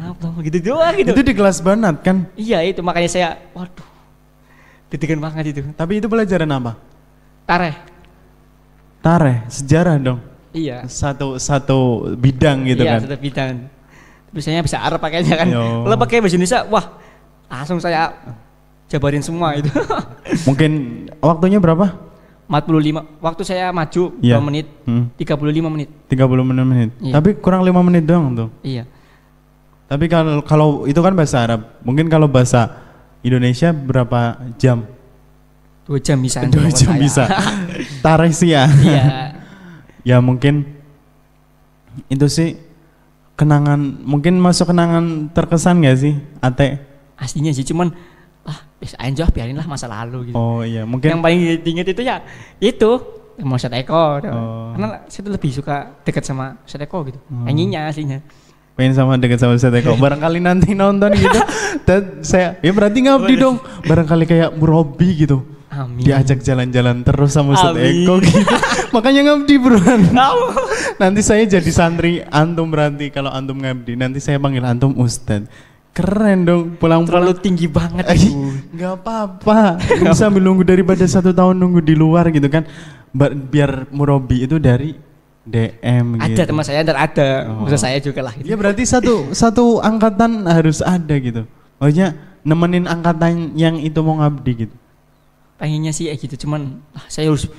[SPEAKER 2] apa gitu doang gitu.
[SPEAKER 1] Itu di kelas banat kan?
[SPEAKER 2] Iya itu makanya saya, waduh, deg-degan banget itu.
[SPEAKER 1] Tapi itu pelajaran apa? Tareh, sejarah dong.
[SPEAKER 2] Iya.
[SPEAKER 1] Satu bidang gitu
[SPEAKER 2] Iya,
[SPEAKER 1] kan?
[SPEAKER 2] satu bidang. Biasanya bisa Arab pakainya kan.
[SPEAKER 1] Yo.
[SPEAKER 2] Kalau pakai bahasa Indonesia, wah, langsung saya jabarin semua itu.
[SPEAKER 1] Mungkin waktunya berapa?
[SPEAKER 2] 45. Waktu saya maju
[SPEAKER 1] Iya.
[SPEAKER 2] 2 menit, 35 menit.
[SPEAKER 1] 30 menit.
[SPEAKER 2] Iya.
[SPEAKER 1] Tapi kurang 5 menit doang tuh.
[SPEAKER 2] Iya.
[SPEAKER 1] Tapi kalau itu kan bahasa Arab. Mungkin kalau bahasa Indonesia berapa jam?
[SPEAKER 2] 2 jam bisa.
[SPEAKER 1] 2 jam
[SPEAKER 2] saya.
[SPEAKER 1] bisa. Tareh sih ya.
[SPEAKER 2] Iya.
[SPEAKER 1] Ya mungkin itu sih kenangan, mungkin masuk kenangan terkesan gak sih Ate?
[SPEAKER 2] Aslinya sih cuman bisa aja biarin lah masa lalu gitu.
[SPEAKER 1] Oh iya, mungkin
[SPEAKER 2] Yang paling diinget itu ya itu mau Ustadz Eko.
[SPEAKER 1] Oh.
[SPEAKER 2] Karena saya tuh lebih suka dekat sama Ustadz Eko gitu. Nyanyinya aslinya.
[SPEAKER 1] pengen sama deket sama Ustadz Eko. Barangkali nanti nonton gitu dan saya ya berarti ngabdi dong. Barangkali kayak murabi gitu.
[SPEAKER 2] Amin.
[SPEAKER 1] Diajak jalan-jalan terus sama Ustadz
[SPEAKER 2] Amin.
[SPEAKER 1] Eko gitu. Makanya ngabdi buruan. Nanti saya jadi santri antum, berarti kalau antum ngabdi nanti saya panggil antum Ustadz. Keren dong, pulang-pulang.
[SPEAKER 2] Terlalu tinggi banget itu.
[SPEAKER 1] Gak apa-apa, sambil nunggu daripada 1 tahun nunggu di luar gitu kan. Biar murabi itu dari DM gitu.
[SPEAKER 2] Ada teman saya dan ada,
[SPEAKER 1] Oh.
[SPEAKER 2] maksud saya juga lah. Gitu.
[SPEAKER 1] Ya berarti satu angkatan harus ada gitu. Maksudnya nemenin angkatan yang itu mau ngabdi gitu.
[SPEAKER 2] Pengennya sih gitu, cuman saya harus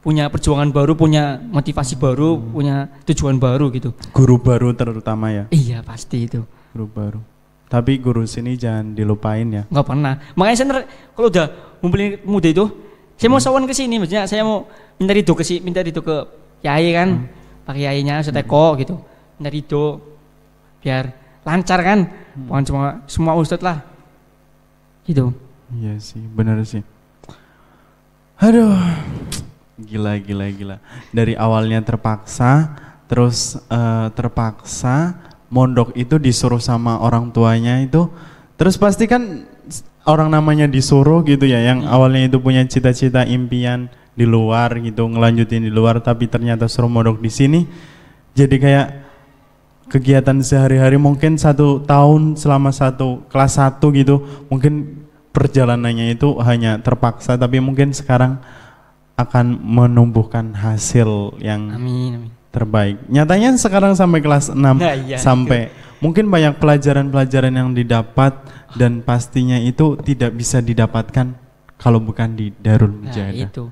[SPEAKER 2] punya perjuangan baru, punya motivasi baru, punya tujuan baru gitu.
[SPEAKER 1] Guru baru terutama ya.
[SPEAKER 2] Iya pasti itu.
[SPEAKER 1] Guru baru. Tapi guru sini jangan dilupain ya.
[SPEAKER 2] Nggak pernah. Makanya saya kalau udah ngumpulin muda itu, saya mau sawan ke sini, maksudnya saya mau minta ridho ke Yai kan, Pak Yainya Ustadz Eko gitu, minta ridho biar lancar kan, bukan cuma semua ustadz lah, gitu.
[SPEAKER 1] Iya sih, benar sih. Aduh, gila. Dari awalnya terpaksa, terus terpaksa, mondok itu disuruh sama orang tuanya itu, terus pasti kan orang namanya disuruh gitu ya, yang awalnya itu punya cita-cita impian di luar gitu, ngelanjutin di luar, tapi ternyata suruh mondok di sini, jadi kayak kegiatan sehari-hari mungkin 1 tahun selama kelas 1 gitu, mungkin perjalanannya itu hanya terpaksa, tapi mungkin sekarang akan menumbuhkan hasil yang
[SPEAKER 2] Amin.
[SPEAKER 1] terbaik. Nyatanya sekarang sampai kelas 6
[SPEAKER 2] Nah, iya,
[SPEAKER 1] sampai mungkin banyak pelajaran-pelajaran yang didapat dan pastinya itu tidak bisa didapatkan kalau bukan di Darul
[SPEAKER 2] Nah
[SPEAKER 1] Mujahadah.
[SPEAKER 2] itu.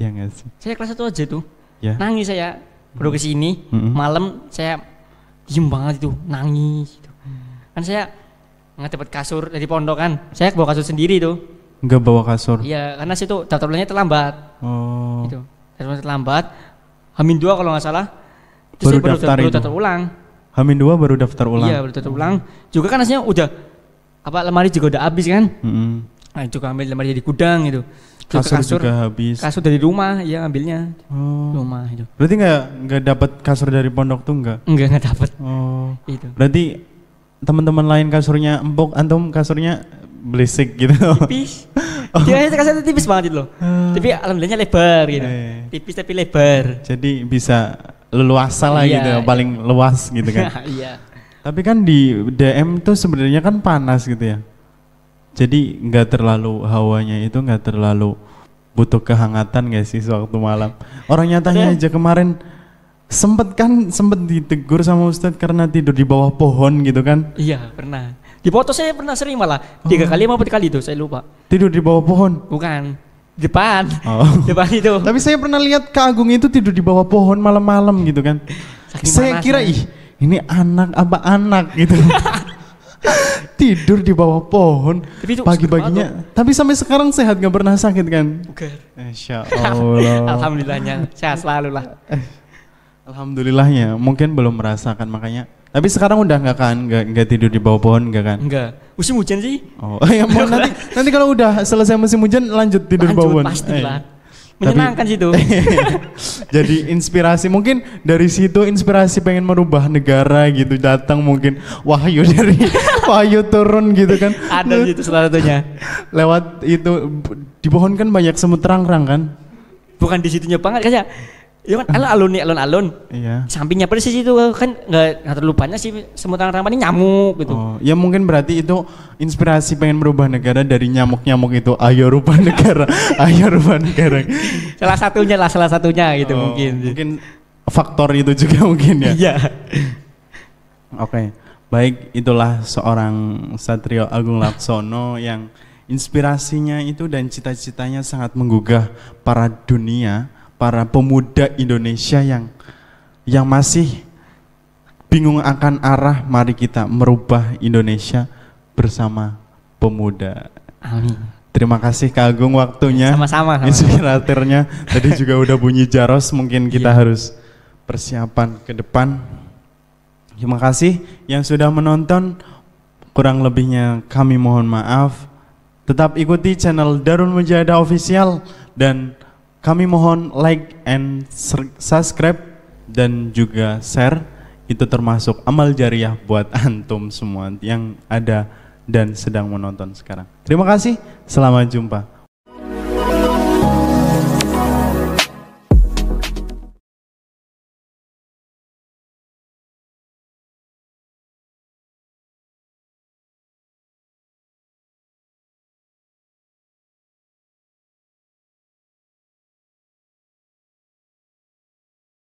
[SPEAKER 1] Ya nggak sih?
[SPEAKER 2] Saya kelas 1 aja tuh,
[SPEAKER 1] Ya.
[SPEAKER 2] nangis saya, baru kesini, malam saya diem banget itu, nangis gitu. Kan saya nggak dapat kasur dari pondok kan, saya bawa kasur sendiri tuh.
[SPEAKER 1] Nggak bawa kasur.
[SPEAKER 2] Iya, karena situ daftar ulangnya terlambat.
[SPEAKER 1] Oh.
[SPEAKER 2] Gitu. Daftar terlambat. Hamin 2 kalau nggak salah.
[SPEAKER 1] Baru
[SPEAKER 2] Terus saya
[SPEAKER 1] daftar itu?
[SPEAKER 2] daftar ulang.
[SPEAKER 1] Hamin 2 baru daftar ulang.
[SPEAKER 2] Iya, baru daftar ulang. Juga kan aslinya udah lemari juga udah habis kan.
[SPEAKER 1] Mm-mm.
[SPEAKER 2] Nah, juga ambil lemari di gudang gitu.
[SPEAKER 1] Kasur juga habis.
[SPEAKER 2] Kasur dari rumah ya ambilnya.
[SPEAKER 1] Oh.
[SPEAKER 2] Rumah itu.
[SPEAKER 1] Berarti nggak dapat kasur dari pondok tuh nggak?
[SPEAKER 2] Enggak dapat.
[SPEAKER 1] Oh.
[SPEAKER 2] Itu.
[SPEAKER 1] Berarti teman-teman lain kasurnya empuk, antum kasurnya belisik gitu.
[SPEAKER 2] Tipis. Dia kasur tipis banget itu loh. Tapi alhamdulillahnya lebar gitu. Tipis tapi lebar.
[SPEAKER 1] Jadi bisa leluasa lah
[SPEAKER 2] Iya,
[SPEAKER 1] gitu,
[SPEAKER 2] iya.
[SPEAKER 1] paling luas gitu kan.
[SPEAKER 2] Iya.
[SPEAKER 1] Tapi kan di DM tuh sebenarnya kan panas gitu ya. Jadi nggak terlalu hawanya itu nggak terlalu butuh kehangatan guys sih waktu malam. Orang nyatanya aja kemarin sempet ditegur sama Ustadz karena tidur di bawah pohon gitu kan.
[SPEAKER 2] Iya pernah. Di foto saya pernah sering malah 3 kali apa 4 kali itu saya lupa.
[SPEAKER 1] Tidur di bawah pohon?
[SPEAKER 2] Bukan. Depan.
[SPEAKER 1] Oh.
[SPEAKER 2] Depan itu.
[SPEAKER 1] Tapi saya pernah lihat Kak Agung itu tidur di bawah pohon malam-malam gitu kan.
[SPEAKER 2] Saking
[SPEAKER 1] Saya
[SPEAKER 2] panasnya.
[SPEAKER 1] kira ini anak apa anak gitu. Tidur di bawah pohon
[SPEAKER 2] Tapi itu
[SPEAKER 1] pagi-paginya. Tapi sampai sekarang sehat nggak pernah sakit kan?
[SPEAKER 2] Bukan.
[SPEAKER 1] Insya Allah.
[SPEAKER 2] Alhamdulillahnya sehat selalu lah.
[SPEAKER 1] Alhamdulillahnya mungkin belum merasakan makanya. Tapi sekarang udah nggak kan? Nggak tidur di bawah pohon nggak kan?
[SPEAKER 2] Enggak. Musim hujan sih.
[SPEAKER 1] Oh ya mau nanti kalau udah selesai musim hujan lanjut tidur di bawah pohon.
[SPEAKER 2] Pasti lah. Menyenangkan sih itu.
[SPEAKER 1] Jadi inspirasi mungkin dari situ inspirasi pengen merubah negara gitu datang mungkin wahyu dari wahyu turun gitu kan.
[SPEAKER 2] Ada gitu salah satunya.
[SPEAKER 1] Lewat itu di pohon kan banyak semut terang-terang kan?
[SPEAKER 2] Bukan di situnya banget kayak. Ya kan alun-alun nih alun-alun.
[SPEAKER 1] Iya.
[SPEAKER 2] Sampingnya persis itu kan nggak terlalu banyak sih semut terang-terang ini nyamuk gitu.
[SPEAKER 1] Oh, ya mungkin berarti itu inspirasi pengen merubah negara dari nyamuk-nyamuk itu. Ayo rubah negara, ayo rubah negara.
[SPEAKER 2] Salah satunya gitu mungkin.
[SPEAKER 1] Mungkin faktor itu juga mungkin ya.
[SPEAKER 2] Iya.
[SPEAKER 1] Oke, baik itulah seorang Satrio Agung Laksono yang inspirasinya itu dan cita-citanya sangat menggugah para dunia, para pemuda Indonesia yang masih bingung akan arah. Mari kita merubah Indonesia bersama pemuda.
[SPEAKER 2] Amin.
[SPEAKER 1] Terima kasih Kak Agung waktunya,
[SPEAKER 2] Sama-sama.
[SPEAKER 1] inspiratornya. Tadi juga udah bunyi jaros, mungkin kita harus persiapan ke depan. Terima kasih yang sudah menonton. Kurang lebihnya kami mohon maaf. Tetap ikuti channel Darul Mujahadah Official dan kami mohon like and subscribe dan juga share. Itu termasuk amal jariah buat antum semua yang ada dan sedang menonton sekarang. Terima kasih, selamat jumpa.